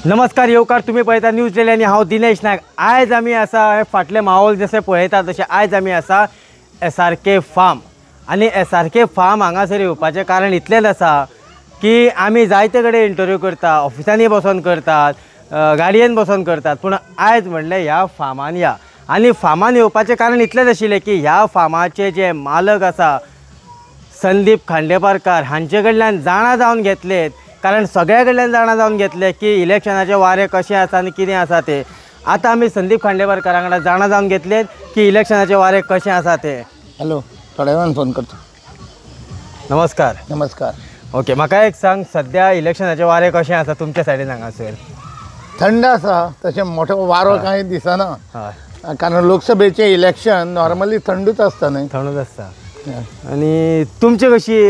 नमस्कार येवकार, तुम्ही पळयता न्यूज डेली आणि हांव दिनेश नायक। आयज आमी आसा फाटले माहोल जसे पळयता तसे आयज आमी आसा SRK फार्म आणि SRK फार्म हांगासर येवपाचें कारण इतलेंच आसा की आमी जायते कडेन इंटरव्यू करता, ऑफिसांनी बसून करतात, गाडयेन बसून करतात, पूण आयज म्हणलें ह्या फार्मान या। आनी फार्मान येवपाचें कारण इतलेंच आशिल्लें की ह्या फार्माचे जे मालक आसा संदीप खांडेपारकार हांचे कडल्यान जाणा जावन घेतलेत। कारण सगळ्या कडल्यान जाणा जावन घेतले की इलेक्शनाचे वारे कशें आसा आनी कितें आसा ते। आतां आमी संदीप खांडेपारकारा कडल्यान जाणा जावन घेतलेत की इलेक्शनाचे वारे कशें आसा ते। हॅलो, थोड्या वेळान फोन करतो। नमस्कार। नमस्कार। ओके, म्हाका एक सांग, सध्या इलेक्शनाचे वारे कशें आसा तुमच्या सायडीन हांगासर? थंड आसा, तशें मोठो वारो कांय दिसना। हय, कारण लोकसभेचें इलेक्शन नॉर्मली थंडूच आसता न्हय। थंडूच आसता। आनी तुमची कशी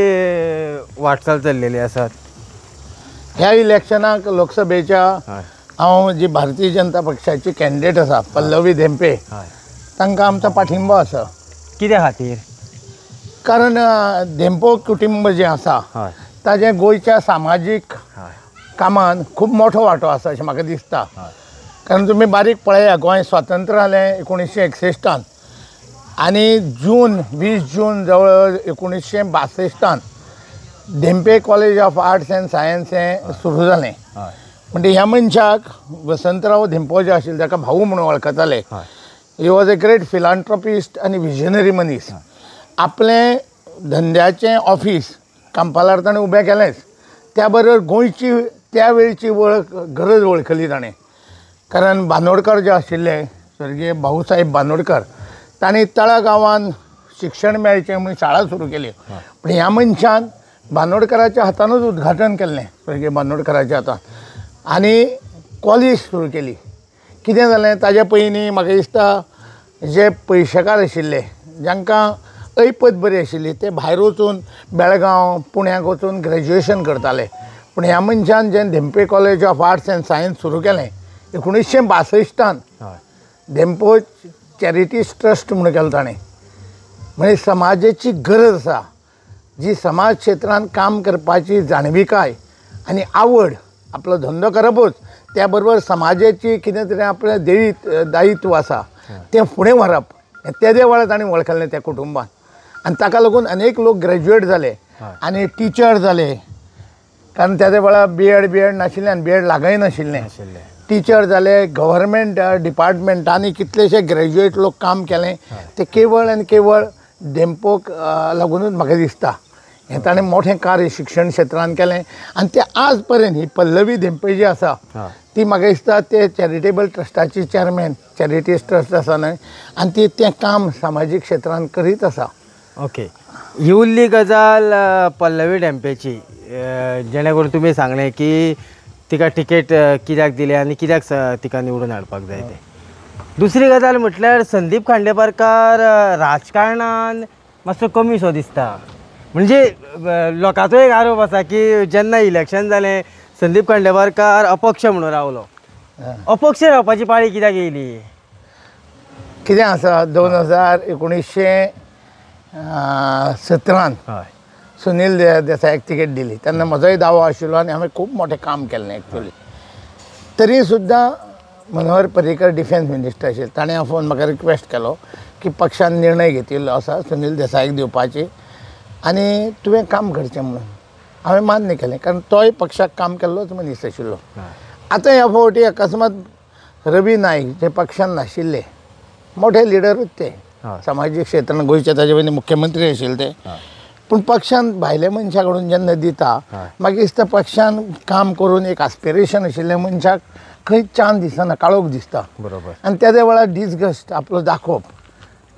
वाटचाल चल्लेली आसा? ह्या इलेक्शनाक लोकसभेच्या हांव जी भारतीय जनता पक्षाची कॅन्डिडेट आसा पल्लवी धेंपे तांकां आमचो पाठिंबो आसा। कित्या खातीर? कारण धेंपो कुटुंब जें आसा ताजें गोंयच्या सामाजीक कामान खूब मोठो वांटो आसा अशें म्हाका दिसता। कारण तुमी बारीक पळया, गोंय स्वातंत्र्य जालें 1961 आनी 20 जून जवळ 1962 Dhempe college of arts and science हें सुरू जालें। म्हणजे ह्या मनशाक वसंतराव धेंपो जे आशिल्ले ताका भाऊ म्हणून वळखताले। He was a great philanthropist आनी विजनरी मनीस। आपलें धंद्याचें ऑफिस कांपालार ताणें उबें केलेंच, त्या बरोबर गोंयची त्या वेळची वळख गरज वळखली ताणें। कारण बांदोडकर जे आशिल्ले स्वर्गीय भाऊसाहेब बांदोडकर तांणी तळा गांवांत शिक्षण मेळचें म्हणून शाळा सुरू केली। पण ह्या मनशान बांदोडकराच्या हातानूच उद्घाटन केल्लें, स्वर्गीय बांदोडकराच्या हातान, आनी कॉलेज सुरू केली। कितें जालें, ताज्या पयलीं म्हाका दिसता जे पयशेकार आशिल्ले, जांकां ऐपत बरी आशिल्ली, ते भायर वचून बेळगांव पुण्याक वचून ग्रॅज्युएशन करताले। पूण ह्या मनशान जें Dhempe college of arts and science सुरू केलें 1962 धेंपो चॅरिटीज ट्रस्ट म्हणून केलो ताणें। म्हणजे समाजाची गरज आसा, जी समाज क्षेत्रांत काम करपाची जाणविकाय आनी आवड, आपलो धंदो करपूच त्या बरोबर समाजाची कितें तरी आपलें दायित्व आसा तें फुडें व्हरप, हें तेदे वेळार ताणें वळखलें त्या कुटुंबान। आनी ताका लागून अनेक लोक ग्रॅज्युएट जाले आनी टिचर जाले। कारण तेदे वेळार बीएड नाशिल्लें आनी बीएड लागय नाशिल्लें। टिचर जाले, गव्हर्मेंट डिपार्टमेंटांनी कितलेशे ग्रॅज्युएट लोक काम केलें, ते केवळ आनी केवळ धेंपोक लागूनच म्हाका दिसता। हें ताणें मोठें कार्य शिक्षण क्षेत्रांत केलें आनी तें आज पर्यंत ही पल्लवी धेंपे जी आसा ती म्हाका दिसता ते चॅरिटेबल ट्रस्टाची चॅरमॅन, चॅरिटीज ट्रस्ट आसा न्हय, आनी ती तें काम सामाजीक क्षेत्रांत करीत आसा। ओके, ही उरली गजाल पल्लवी धेंपेची, जेणे करून तुमी सांगलें की तिका टिकेट कित्याक दिली आनी कित्याक तिका निवडून हाडपाक जाय तें। दुसरी गजाल म्हटल्यार संदीप खांडेपारकार राजकारणान मातसो कमी सो दिसता। म्हणजे लोकांचो एक आरोप आसा की जेन्ना इलेक्शन जालें संदीप खांडेपारकार अपक्ष म्हणून रावलो। अपक्ष रावपाची पाळी कित्याक येयली? कितें आसा, 2019 सुनील देसायाक तिकेट दिली, तेन्ना म्हजोय दावो आशिल्लो आनी हांवें खूब मोठें काम केल्लें एक्चुअली। तरी सुद्दां मनोहर पर्रीकर डिफेन्स मिनिस्टर आशिल्ले, ताणें फोन म्हाका रिक्वेस्ट केलो की पक्षान निर्णय घेतिल्लो आसा सुनील देसायाक दिवपाची आनी तुवें काम करचें म्हणून। हांवें मान्य केलें, कारण तोय पक्षाक काम केल्लोच मनीस आशिल्लो। आतां ह्या फावटी अकस्मात रवी नाईक जे पक्षान नाशिल्ले, मोठे लिडरूच ते सामाजीक क्षेत्रांत गोंयचे, ताजे पयलीं मुख्यमंत्री आशिल्ले ते, पूण पक्षान भायल्या मनशा कडून जेन्ना दिता म्हाका दिसता पक्षान काम करून एक आस्पिरेशन आशिल्ल्या मनशाक खंय चान दिसना, काळोख दिसता। बरोबर। आनी त्या वेळार डिसगस्ट आपलो दाखोवप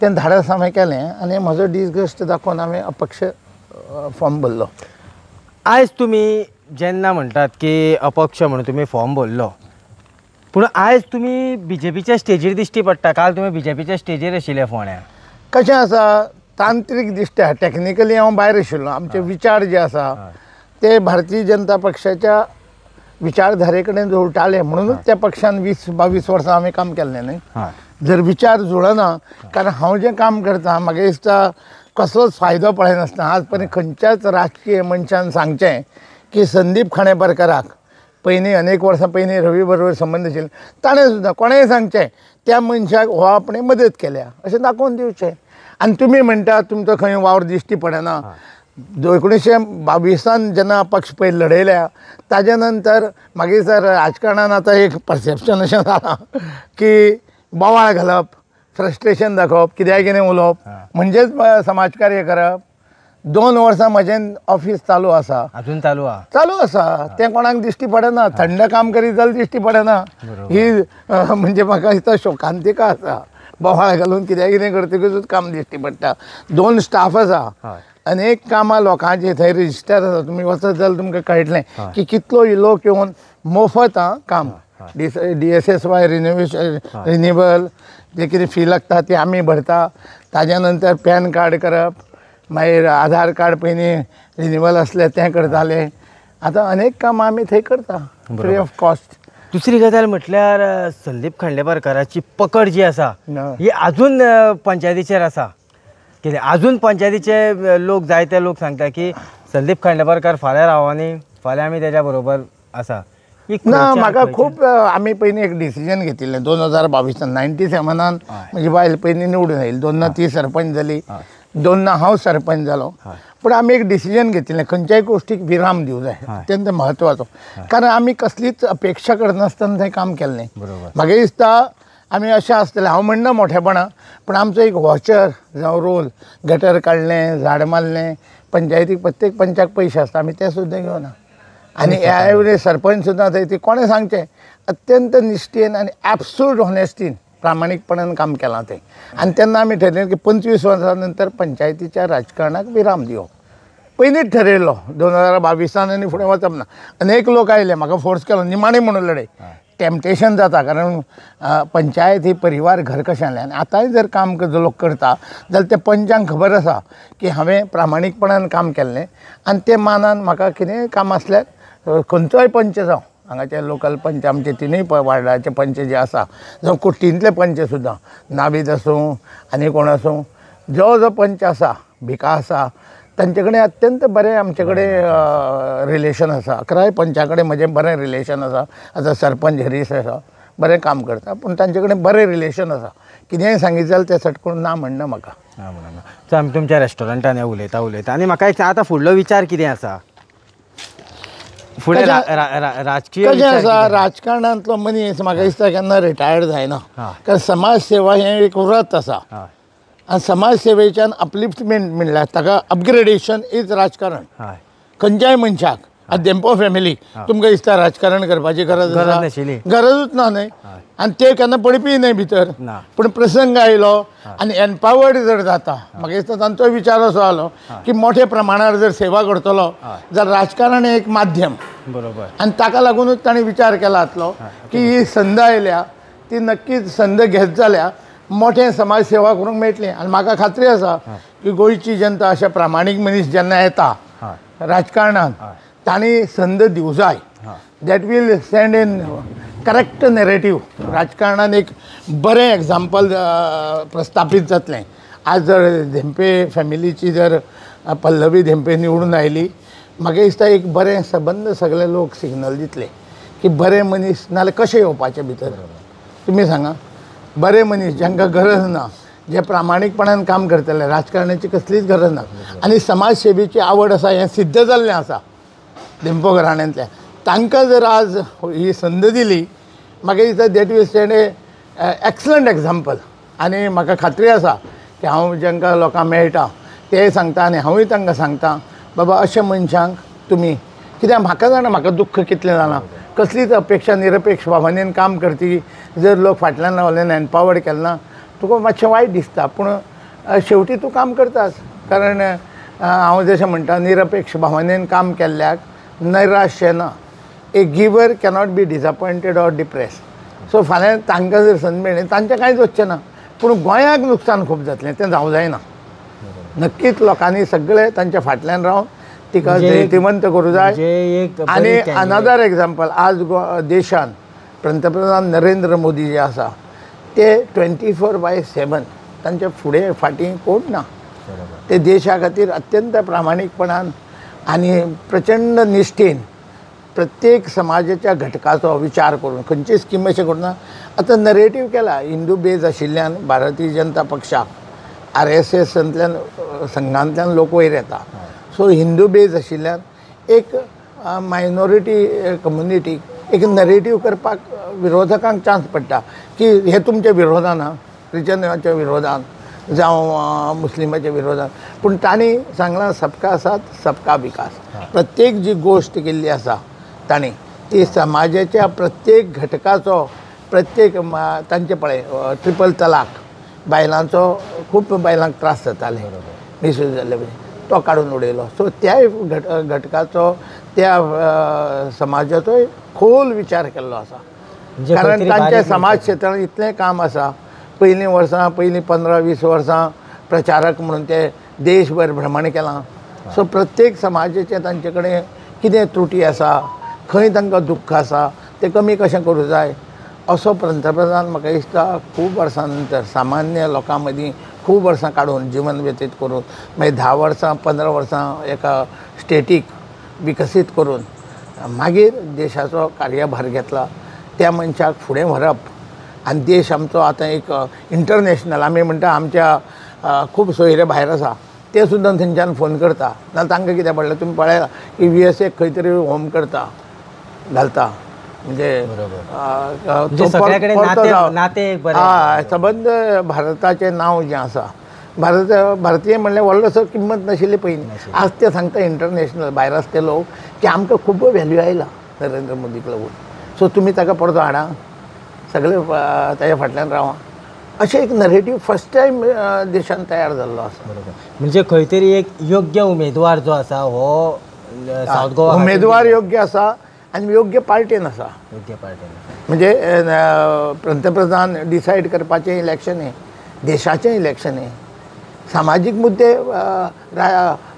तें धाडस हांवें केलें आनी म्हजो डिसगस्ट दाखोवन हांवें अपक्ष फॉर्म भरलो। आयज तुमी जेन्ना म्हणटात की अपक्ष म्हणून तुमी फॉर्म भरलो, पूण आयज तुमी BJPच्या स्टेजीर दिश्टी पडटा। काल तुमी BJPच्या स्टेजीर आशिल्ले फोंड्या। कशें आसा, तांत्रीक दिश्ट्या टॅक्निकली हांव भायर आशिल्लो। आमचे विचार जे आसा ते भारतीय जनता पक्षाच्या विचारधारे कडेन जुळटाले म्हणूनच त्या पक्षान 20-22 वर्सां हांवें काम केल्लें न्हय। जर विचार जुळना, कारण हांव जें काम करतां म्हाका दिसता कसलोच फायदो पळयनासतना आज पर्यंत खंयच्याच राजकीय मनशान सांगचें की संदीप खांडेपारकाराक पयलीं अनेक वर्सां पयलीं रवी बरोबर संबंद आशिल्ले ताणें सुद्दां कोणेंय सांगचें त्या मनशाक हो आपणे मदत केल्या अशें दाखोवन दिवचें. आनी तुमी म्हणटा तुमचो खंय वावर दिश्टी पडना. 1922 जेन्ना पक्ष पयलीं लडयल्या ताजे नंतर मागीर सर राजकारणान आतां एक परसेप्शन अशें जालां की बोवाळ घालप, फ्रस्ट्रेशन दाखोवप, कित्याक कितें उलोवप म्हणजेच समाजकार्य करप. 2 वर्सां म्हजें ऑफिस चालू आसा, अजून चालू आहा. चालू आसा, तें कोणाक दिश्टी पडना. थंड काम करीत जाल्यार दिश्टी पडना. ही म्हणजे म्हाका दिसता शोकांतिका आसा. बोवाळ घालून कितें करतकच काम दिश्टी पडटा. 2 स्टाफ आसा, अनेक कामां लोकांचे थंय रजिस्टर आसा. तुमी वचत जाल्यार तुमकां कळटलें की कितलो लोक येवन मोफत काम DSSY रिन्युवल जे कितें फी लागता ती आमी भरता. ताज्या नंतर पॅन कार्ड करप, मागीर आधार कार्ड पयलीं रिन्युवल आसलें तें करताले. आतां अनेक कामां आमी थंय करता फ्री ऑफ कॉस्ट. दुसरी गजाल म्हटल्यार संदीप खांडेपारकाराची पकड जी आसा ही अजून पंचायतीचेर आसा. कितें अजून पंचायतीचे लोक जायते लोक सांगता की संदीप खांडेपारकार फाल्यां रावनी, फाल्यां आमी तेज्या बरोबर आसा. ना, म्हाका खूब आमी पयलीं एक डिसिजन घेतिल्लें 2022 97 म्हजी बायल पयलीं निवडून आयली. 2 ती सरपंच जाली, 2 हांव सरपंच जालो. पूण आमी एक डिसिजन घेतिल्लें खंयच्याय गोश्टीक विराम दिवं जाय, अत्यंत म्हत्वाचो. कारण आमी कसलीच अपेक्षा करनासतना थंय काम केलें न्ही. म्हाका दिसता आमी अशें आसतलें, हांव म्हणना मोठेपणां, पूण आमचो एक वॉचर जावं रोल, गटर काडलें, झाड मारलें, पंचायतीक प्रत्येक पंचाक पयशे आसता आमी ते सुद्दां घेवना. आनी ह्या सरपंच सुद्दां थंय ती कोणें सांगचें अत्यंत निश्ठेन आनी एब्सोल्यूट ऑनेस्टीन प्रामाणीकपणान काम केलां थंय. आनी तेन्ना आमी ठरयलें की 25 वर्सां नंतर पंचायतीच्या राजकारणाक विराम दिवप. पयलींच ठरयल्लो 2022 आनी फुडें वचप ना. अनेक लोक आयले, म्हाका फोर्स केलो निमाणें म्हणून लडय. टेम्पटेशन जाता, कारण पंचायत ही परिवार घर कशें आसलें. आनी आतांय जर काम लोक करता जाल्यार ते पंचांक खबर आसा की हांवें प्रामाणीकपणान काम केल्लें. आनी ते मानान म्हाका कितेंय काम आसल्यार खंयचोय पंच जावं, हांगाचे लोकल पंच आमचे 3 वार्डाचे पंच जे आसा, जावं कुट्टींतले पंच सुद्दां, नाबीद आसूं आनी कोण आसूं, जो पंच आसा, भिका आसा, तांचे कडेन अत्यंत बरें आमचे कडेन रिलेशन आसा. 11 पंचा कडेन म्हजें बरें रिलेशन आसा. आतां सरपंच हरीश आसा, बरें काम करता, पूण तांचे कडेन बरें रिलेशन आसा. कितेंय सांगीत जाल्यार ते सटकून ना म्हणना म्हाका. सो आमी तुमच्या रेस्टॉरंटान उलयता आनी म्हाका एक आतां फुडलो विचार कितें आसा फुडें राजकीय कशें आसा, राजकारणांतलो मनीस म्हाका दिसता केन्ना रिटायर्ड जायना. कारण समाज सेवा हें एक व्रत आसा. आनी समाज सेवेच्यान अपलिफ्टमेंट म्हणल्यार ताका अपग्रेडेशन इज राजकारण. खंयच्याय मनशाक धेंपो फॅमिली तुमकां दिसता राजकारण करपाची गरज आसा? गरजूच ना न्हय. आनी ते केन्ना पडपी न्हय भितर. पूण प्रसंग आयलो आनी एम्पावर्ड जर जाता, म्हाका दिसता तांचो विचार असो आलो की मोठ्या प्रमाणार जर सेवा करतलो जाल्यार राजकारण हें एक माध्यम. बरोबर. आनी ताका लागूनच ताणें विचार केला आसलो की ही संद आयल्या ती नक्कीच संद घेत जाल्यार मोठे समाज सेवा करूंक मेळटली. आनी म्हाका खात्री आसा की गोंयची जनता अशे प्रामाणीक मनीस जेन्ना येता राजकारणांत तांणी संद दिवं जाय. That will send in correct narrative. राजकारणान एक बरें एग्जाम्पल प्रस्थापीत जातलें. आज जर धेंपे फॅमिलीची जर पल्लवी धेंपे निवडून आयली, म्हाका दिसता एक बरें संबंद सगळे लोक सिग्नल दितले की बरे मनीस नाल्यार कशें येवपाचे भितर. तुमी सांगा, बरे मनीस जांकां गरज ना, जे प्रामाणीकपणान काम करतले, राजकारणाची कसलीच गरज ना आनी समाज सेवेची आवड आसा हें सिद्ध जाल्लें आसा धेंपो घराण्यांतल्या, तांकां जर आज ही संद दिली, म्हाका दिसता that will send a excellent example. आनी म्हाका खात्री आसा की हांव जांकां लोकांक मेळटा ते सांगता आनी हांवूय तांकां सांगता बाबा अशा मनशांक तुमी, कित्याक म्हाका जाणा म्हाका दुख्ख कितलें जालां. कसलीच अपेक्षा निरपेक्ष भावनेन काम करती जर लोक फाटल्यान रावल्यान एम्पावर्ड केलें ना, तुका मातशें वायट दिसता. पूण शेवटी तूं काम करताच. कारण हांव जशें म्हणटा निरपेक्ष भावनेन काम केल्ल्याक नैराश्य ना. A giver cannot be disappointed or depress. So फाल्यां तांकां जर संद मेळ्ळी तांचें कांयच वचचें ना, पूण गोंयाक नुकसान खूब जातलें, तें जावं जायना. नक्कीच लोकांनी सगळे तांच्या फाटल्यान रावन तिका जैतिवंत करूं जाय. आनी अनदर एग्जाम्पल, आज देशान पंतप्रधान नरेंद्र मोदी जे आसा ते 24/7 तांच्या फुडें फाटीं कोण ना. ते देशा खातीर अत्यंत प्रामाणीकपणान आनी प्रचंड निश्ठेन प्रत्येक समाजाच्या घटकाचो विचार करून खंयची स्कीम अशें करना. आतां नरेटीव केला हिंदू बेज आशिल्ल्यान भारतीय जनता पक्षाक RSSंतल्यान संघांतल्यान लोक वयर येता. सो हिंदू बेज आशिल्ल्यान एक मायनॉरिटी कम्युनिटीक एक नरेटीव करपाक विरोधकांक चान्स पडटा की हे तुमच्या विरोधान क्रिश्चनाच्या विरोधान जावं मुस्लिमाच्या विरोधान. पूण तांणी सांगलां सबका साथ सबका विकास. प्रत्येक जी गोश्ट केल्ली आसा तांणी ती समाजाच्या प्रत्येक घटकाचो प्रत्येक तांचे पळय ट्रिपल तलाक बायलांचो खूब बायलांक त्रास जाताले मिसयूज जाल्ले तो काडून उडयलो. सो त्या घटकाचो त्या समाजाचोय खोल विचार केल्लो आसा. कारण तांच्या समाज क्षेत्रांत इतलें काम आसा. पयलीं वर्सां पयलीं 15-20 वर्सां प्रचारक म्हणून ते देशभर भ्रमण केलां. सो प्रत्येक समाजाचे तांचे कडेन कितें त्रुटी आसा खंय तांकां दुख्ख आसा तें कमी कशें करूं जाय असो पंतप्रधान म्हाका दिसता खूब वर्सां नंतर सामान्य लोकां मदीं खूब वर्सां काडून जिवन व्यतीत करून मागीर 10 वर्सां 15 वर्सां एका स्टेटीक विकसीत करून मागीर देशाचो कार्यभार घेतला. त्या मनशाक फुडें व्हरप आनी देश आमचो आतां एक इंटरनॅशनल आमी म्हणटा आमच्या खूब सोयरे भायर आसा ते सुद्दां थंयच्यान फोन करता. ना तांकां कितें पडलें तुमी पळयलां की USA खंय तरी होम करता घालता म्हणजे संबंध भारताचें नांव जें आसा भारतीय म्हणलें व्हडलोसो किंमत नाशिल्ली पयलीं. आज ते सांगता इंटरनॅशनल भायर आसते लोक की आमकां खूब व्हॅल्यू आयला नरेंद्र मोदीक लागून. सो तुमी ताका परतो हाडा सगळे ताच्या फाटल्यान रावा अशें एक नरेटीव फर्स्ट टायम देशान तयार जाल्लो आसा. म्हणजे खंय तरी एक योग्य उमेदवार जो आसा हो सावथ गोवा उमेदवार योग्य आसा आनी योग्य पार्टीन आसा. योग्य पार्टीन म्हणजे पंतप्रधान डिसायड करपाचें इलेक्शन हें देशाचें इलेक्शन हें. सामाजीक मुद्दे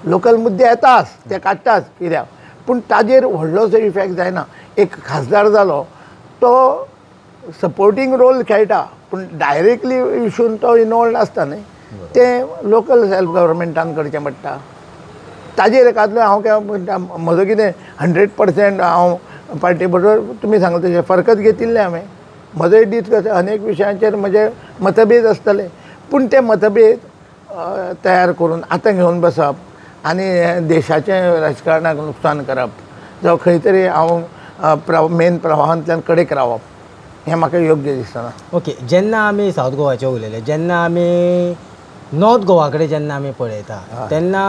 लोकल मुद्दे येताच ते काडटाच कित्याक पूण ताजेर व्हडलोसो इफेक्ट जायना. एक खासदार जालो तो सपोर्टींग रोल खेळटा पूण डायरेक्टली इशून तो इनवॉल्ड आसता न्ही तें लोकल सेल्फ गव्हर्मेंटान करचें पडटा. ताजेर एकादलो हांव काय म्हणटा म्हजो कितें 100% हांव पार्टी बरोबर तुमी सांगले तशें फरकत घेतिल्लें हांवें. म्हजोय दीस अनेक विशयांचेर म्हजे मतभेद आसतले पूण ते मतभेद तयार करून आतां घेवन बसप आनी देशाचें राजकारणाक नुकसान करप जावं खंय तरी हांव मेन प्रवाहांतल्यान कडेक रावप हें म्हाका योग्य दिसना. ओके जेन्ना आमी सावथ गोवाचे उलयले जेन्ना आमी नॉर्थ गोवा कडेन जेन्ना आमी पळयता तेन्ना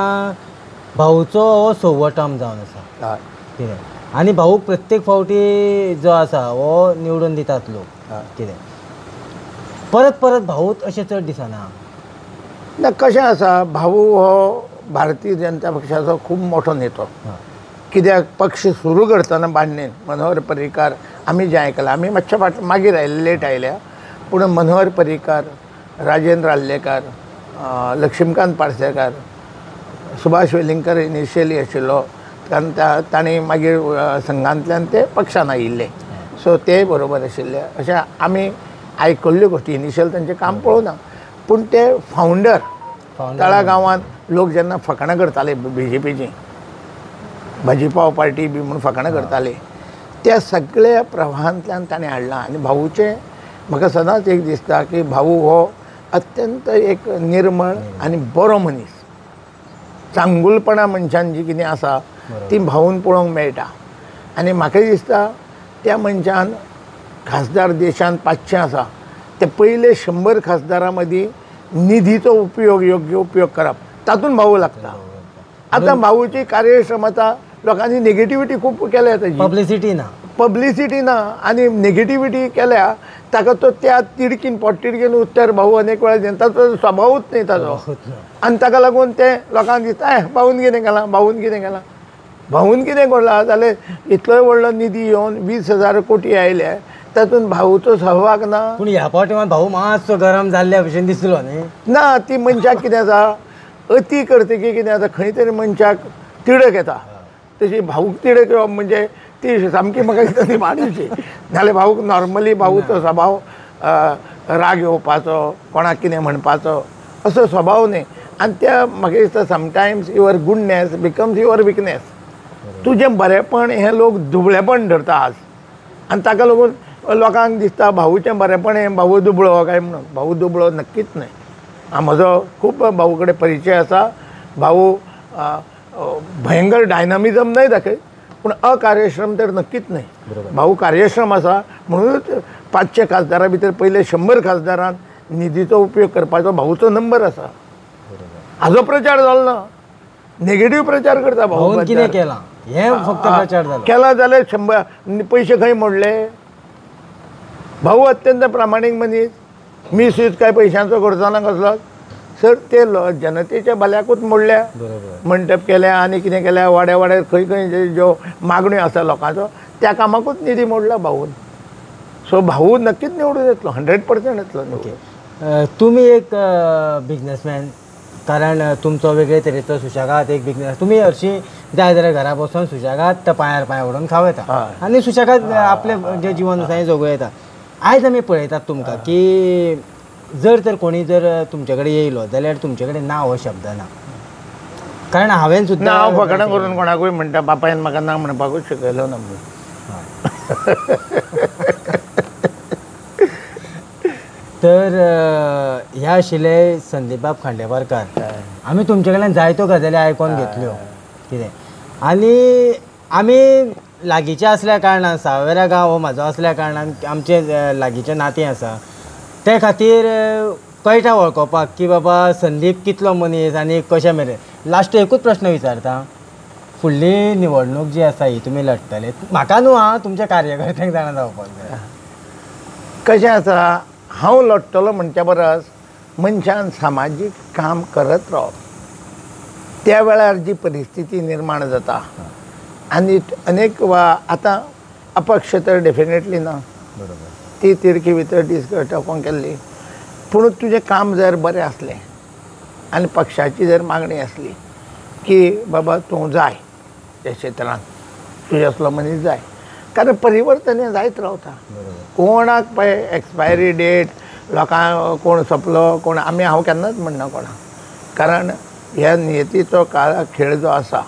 भाऊचो हो 6वो टर्म जावन आसा कितें आनी भाऊक प्रत्येक फावटी जो आसा हो निवडून दितात लोक कितें परत परत भाऊच अशें चड दिसना. ना कशें आसा भाऊ हो भारतीय जनता पक्षाचो खूब मोठो नेतो. कित्याक पक्ष सुरू करतना बांडणेन मनोहर पर्रीकार आमी जें आयकलां आमी मातशें फाट मागीर आयले लेट आयल्या पूण मनोहर पर्रीकार राजेंद्र आल्लेकार लक्ष्मीकांत पार्सेकार सुभाष वेलिंगकर इनिशियली आशिल्लो कारण तांणी मागीर संघांतल्यान ते पक्षान आयिल्ले. सो ते बरोबर आशिल्ले अशें आमी आयकल्ल्यो गोश्टी. इनिशियल तांचें काम पळोवना पूण ते फावंडर तळागांवांत लोक जेन्ना फकाणां करताले BJPची भाजीपाव पार्टी बी म्हणून फकाणां करताले त्या सगळ्या प्रवाहांतल्यान ताणें हाडलां. आनी भाऊचें म्हाका सदांच एक दिसता की भाऊ हो अत्यंत एक निर्मळ आनी बरो मनीस. चांगुलपणा मनशान जी कितें आसा ती भाऊन पळोवंक मेळटा. आनी म्हाका दिसता त्या मनशान खासदार देशान 500 आसा ते पयले 100 खासदारां मदीं निधीचो उपयोग योग्य उपयोग करप तातूंत भाऊ लागता. आतां भाऊची कार्यक्षमता लोकांनी नेगेटिविटी खूब केल्या ताची पब्लिसिटी ना आनी नेगेटिविटी केल्या ताका तो त्या तिडकीन पोटतिडकीन उत्तर भाऊ अनेक वेळा दिता. ताचो स्वभावूच न्ही ताचो आनी ताका लागून ते लोकांक दिसता भाऊन कितें केलां भाऊन कितें केलां भाऊन कितें करलां जाल्यार इतलोय व्हडलो निधी येवन 20,000 कोटी आयले तातूंत भाऊचो सहभाग ना. पूण ह्या फावटी भाऊ मातसो गरम जाल्ल्या भशेन दिसलो न्ही. ना ती मनशाक कितें आसा अती करतकीर कितें जाता खंय तरी मनशाक तिडक येता. तशी भाऊक तिडक येवप म्हणजे ती सामकी म्हाका दिसता ती माणूशी. नाल्यार भाऊक नॉर्मली भाऊचो स्वभाव राग येवपाचो कोणाक कितें म्हणपाचो असो स्वभाव न्ही. आनी त्या म्हाका दिसता sometimes your goodness becomes your weakness. तुजें बरेपण हें लोक दुबळेपण धरता आज आनी ताका लागून लोकांक दिसता भाऊचें बरेपण हें भाऊ दुबळो काय म्हणून. भाऊ दुबळो नक्कीच न्हय. म्हजो खूब भाऊ कडेन परिचय आसा. भाऊ भयंकर डायनामिजम नाही दाखय पूण अकार्यक्षम तर नक्कीच नाही. भाऊ कार्यक्षम आसा म्हणूनच 500 खासदारां भितर पयले 100 खासदारांत निधीचो उपयोग करपाचो भाऊचो नंबर आसा. हाजो प्रचार जालो ना. नेगेटीव प्रचार करता भाऊ. कितें केलां हें फक्त प्रचार जालो. केला जाल्यार 100 पयशे खंय मोडले. भाऊ अत्यंत प्रामाणीक मनीस. मिसयूज काय पैशांचो करचो ना कसलो. सर ते जनतेच्या भल्याकूच मोडल्या. मंडप केल्या आनी कितें केल्या वाड्या वाड्यार खंय खंय ज्यो मागण्यो आसा लोकांचो त्या कामाकूच निधी मोडला भाऊन. सो भाऊ नक्कीच निवडून येतलो. 100% येतलो. तुमी एक बिझनेसमॅन कारण तुमचो वेगळे तरेचो सुशेगाद एक बिझनेस. तुमी हरशीं जाय जाल्यार घरा बसून सुशेगाद पांयार पांय ओडून खावं येता आनी सुशेगाद आपलें जें जिवन आसा हें जगूं येता. आयज आमी पळयतात तुमकां की जर तर कोणी जर तुमचे कडेन येयलो जाल्यार तुमचे कडेन ना हो शब्द ना. कारण हांवें सुद्दां हांव फकाणां करून कोणाकूय म्हणटा बापायन म्हाका ना म्हणपाकूच शिकयलो ना म्हणून. तर ह्या आशिल्ले संदीप बाब खांडेपारकार. आमी तुमचे कडल्यान जायत्यो गजाली आयकोन घेतल्यो कितें आनी आमी लागींचे आसल्या कारणान सावयवेऱ्या गांव हो म्हाजो आसल्या कारणान आमचें लागींचें नातें आसा. ते खातीर कळटा वळखोवपाक की बाबा संदीप कितलो मनीस आनी कशे मेरेन. लास्ट एकूच प्रश्न विचारता. फुडली निवडणूक जी आसा ही तुमी लढटले म्हाका न्हू तुमच्या कार्यकर्त्यांक जाणा जावपाक जाय. कशें आसा हांव लढटलो म्हणच्या परस मनशान सामाजीक काम करत रावप. त्या वेळार जी परिस्थिती निर्माण जाता आनी अनेक आतां अपक्ष तर डेफिनेटली ना. ती तिरकी भितर डिस्कटोवंक केल्ली. पूण तुजें काम जर बरें आसलें आनी पक्षाची जर मागणी आसली की बाबा तूं जाय त्या क्षेत्रांत तुजे असलो मनीस जाय. कारण परिवर्तन हें जायत रावता. कोणाक पळय एक्सपायरी डेट लोकांक कोण सोंपलो कोण आमी हांव केन्नाच म्हणना कोणाक. कारण ह्या नियतीचो खेळ जो आसा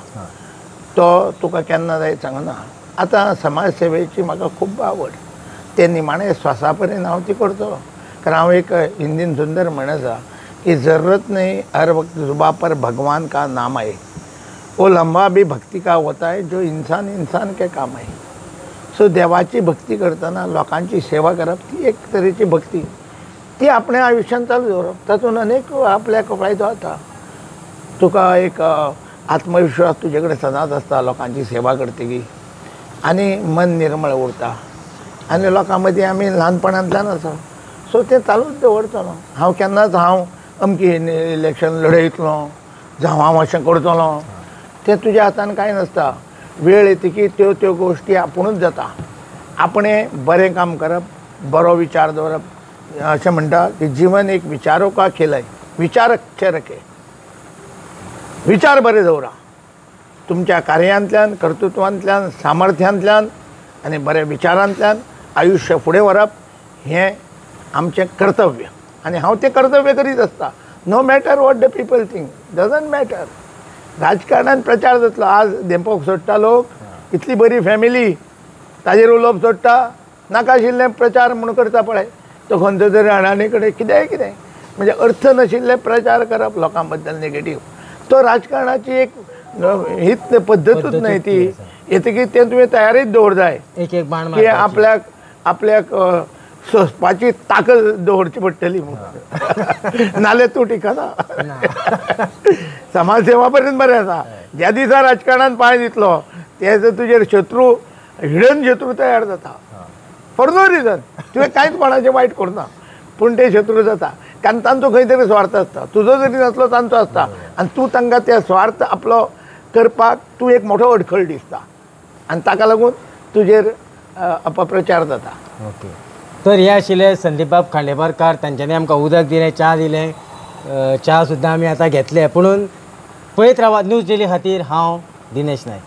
तो तुका केन्ना जाय सांगना. आतां समाज सेवेची म्हाका खूब आवड. ते निमाणे स्वासा पर्यंत हांव ती करतलो. कारण हांव एक हिंदीन सुंदर म्हण आसा की जरूरत नहीं हर वक्त जुबा पर भगवान का नाम आहे. वो लंबा भी भक्ति का होता है जो इंसान इंसान के काम आहे. सो देवाची भक्ती करतना लोकांची सेवा करप ती एक तरेची भक्ती. ती आपल्या आयुश्यान चालू दवरप. तातूंत अनेक आपल्याक फायदो जाता. तुका एक आत्मविश्वास तुजे कडेन सदांच आसता लोकांची सेवा करतकीर आनी मन निर्मळ उरता. आनी लोकां मदीं आमी ल्हानपणांतल्यान आसा. सो तें चालूच दवरतलो. हांव केन्नाच अमकी इलेक्शन लडयतलो जावं हांव अशें करतलो तें तुज्या हातान कांय नासता. वेळ येतकीर त्यो गोश्टी आपुणूच जाता. आपणें बरें काम करप बरो विचार दवरप. अशें म्हणटा की जीवन एक विचारो का खेल है. विचारक्षे रखे. विचार बरे दवरा. तुमच्या कार्यांतल्यान कर्तृत्वांतल्यान सामर्थ्यांतल्यान आनी बऱ्या विचारांतल्यान आयुश्य फुडें व्हरप हें आमचें कर्तव्य. आनी हांव तें कर्तव्य करीत आसता. No matter what the people think. Doesn't matter. राजकारणांत प्रचार जातलो. आज देंपोक सोडटा लोक. इतली बरी फॅमिली ताजेर उलोवप सोडटा. नाका आशिल्लें प्रचार म्हूण करता पळय तो खंयचो तरी अडाणी कडेन कितें म्हणजे अर्थ नाशिल्ले प्रचार करप लोकां बद्दल नेगेटीव. तो राजकारणाची एक हीच पद्दतूच न्हय ती. येतकीर तें तुवें तयारीच दवर जाय की आपल्याक सोंसपाची ताकद दवरची पडटली म्हणून. नाल्यार तूं टिकना. समाज सेवा पर्यंत बरें आसा. ज्या दिसा राजकारणांत पांय दितलो त्या दिसा तुजेर शत्रू हिडन शत्रू तयार जाता. For no reason. तुवें कांयच कोणाचें वायट करना पूण ते शत्रू जाता. कारण तांचो खंय तरी स्वार्थ आसता. तुजो जरी नासलो तांचो आसता आनी तूं तांकां ते स्वार्थ आपलो करपाक तूं एक मोठो अडखळ दिसता आनी ताका लागून तुजेर अपप्रचार जाता. ओके. तर हे आशिल्ले संदीप बाब खांडेपारकार. तांच्यांनी आमकां उदक दिलें च्या दिलें. च्या सुद्दां आमी आतां घेतले. पुणून पळयत रावात न्यूज डेली खातीर हांव दिनेश नायक.